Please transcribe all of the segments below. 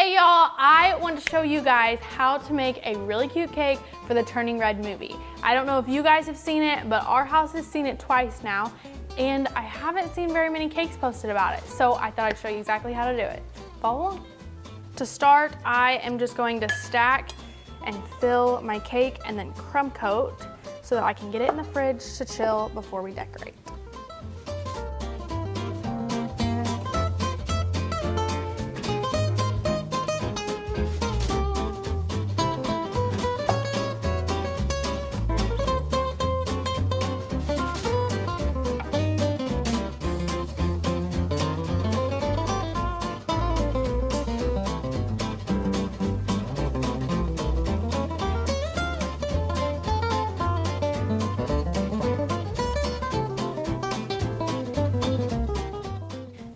Hey y'all, I want to show you guys how to make a really cute cake for the Turning Red movie. I don't know if you guys have seen it, but our house has seen it twice now, and I haven't seen very many cakes posted about it, so I thought I'd show you exactly how to do it. Follow along. To start, I am just going to stack and fill my cake and then crumb coat so that I can get it in the fridge to chill before we decorate.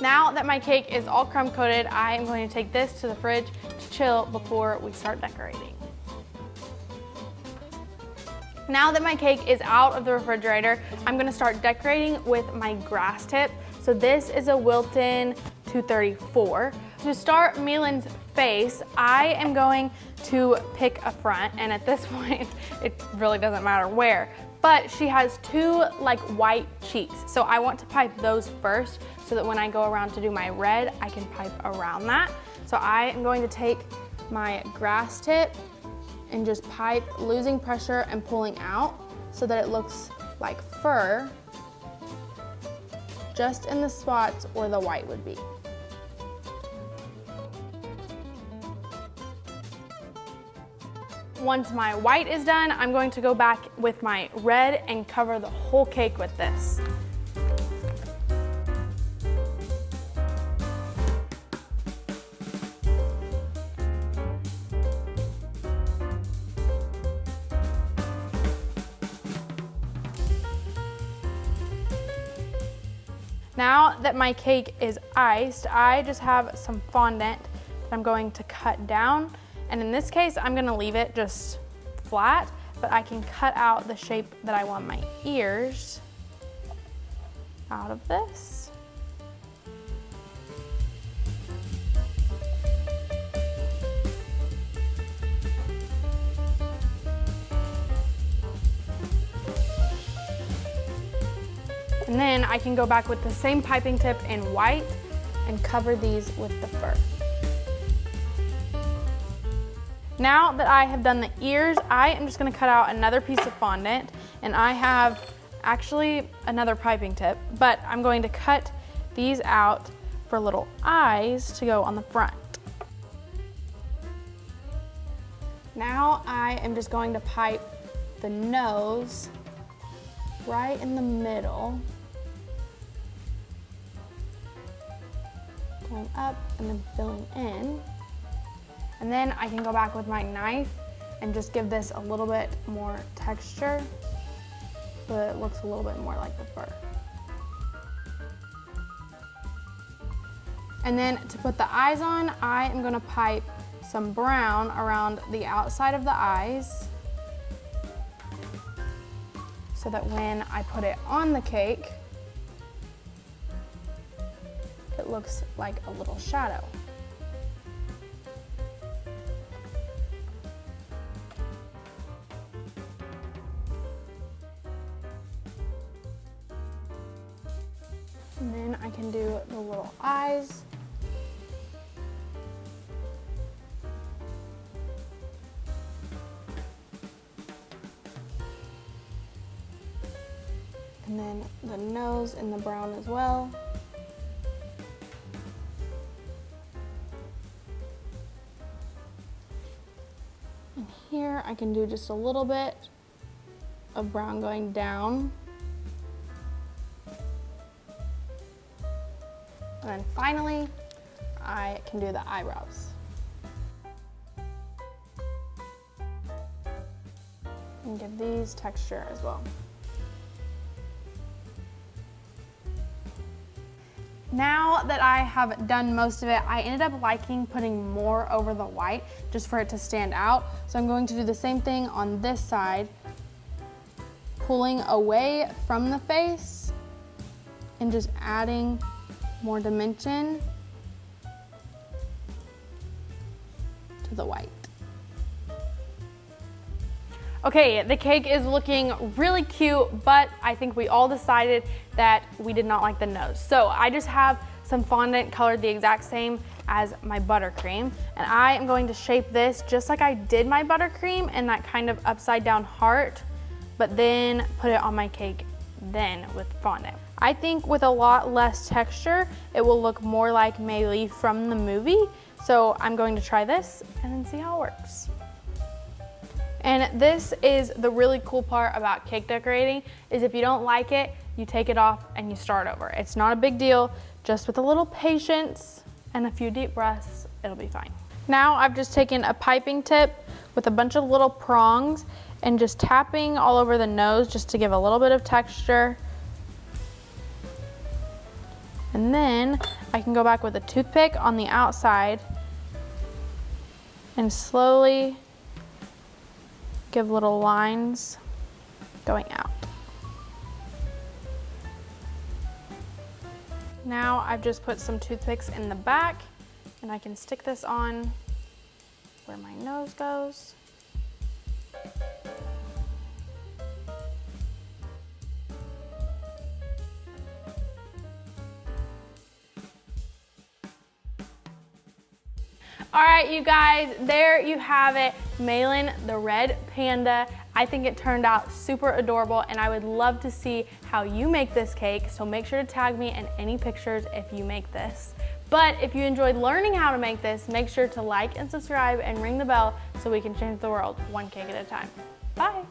Now that my cake is all crumb coated, I am going to take this to the fridge to chill before we start decorating. Now that my cake is out of the refrigerator, I'm going to start decorating with my grass tip. So this is a Wilton 234. To start Milan's face, I am going to pick a front, and at this point, it really doesn't matter where. But she has two like white cheeks. So I want to pipe those first so that when I go around to do my red, I can pipe around that. So I am going to take my grass tip and just pipe, losing pressure and pulling out so that it looks like fur, just in the spots where the white would be. Once my white is done, I'm going to go back with my red and cover the whole cake with this. Now that my cake is iced, I just have some fondant that I'm going to cut down. And in this case, I'm gonna leave it just flat, but I can cut out the shape that I want my ears out of this. And then I can go back with the same piping tip in white and cover these with the fur. Now that I have done the ears, I am just gonna cut out another piece of fondant, and I have actually another piping tip, but I'm going to cut these out for little eyes to go on the front. Now I am just going to pipe the nose right in the middle, going up and then filling in. And then I can go back with my knife and just give this a little bit more texture so that it looks a little bit more like the fur. And then to put the eyes on, I am gonna pipe some brown around the outside of the eyes so that when I put it on the cake, it looks like a little shadow. And then I can do the little eyes. And then the nose in the brown as well. And here I can do just a little bit of brown going down. And then finally, I can do the eyebrows. And give these texture as well. Now that I have done most of it, I ended up liking putting more over the white just for it to stand out. So I'm going to do the same thing on this side, pulling away from the face and just adding more dimension to the white. Okay, the cake is looking really cute, but I think we all decided that we did not like the nose. So I just have some fondant colored the exact same as my buttercream, and I am going to shape this just like I did my buttercream in that kind of upside down heart, but then put it on my cake then with fondant. I think with a lot less texture, it will look more like Mei from the movie. So I'm going to try this and then see how it works. And this is the really cool part about cake decorating, is if you don't like it, you take it off and you start over. It's not a big deal, just with a little patience and a few deep breaths, it'll be fine. Now I've just taken a piping tip with a bunch of little prongs and just tapping all over the nose just to give a little bit of texture. And then I can go back with a toothpick on the outside and slowly give little lines going out. Now I've just put some toothpicks in the back and I can stick this on where my nose goes. All right, you guys, there you have it. Malin, the red panda. I think it turned out super adorable, and I would love to see how you make this cake, so make sure to tag me in any pictures if you make this. But if you enjoyed learning how to make this, make sure to like and subscribe and ring the bell so we can change the world one cake at a time. Bye.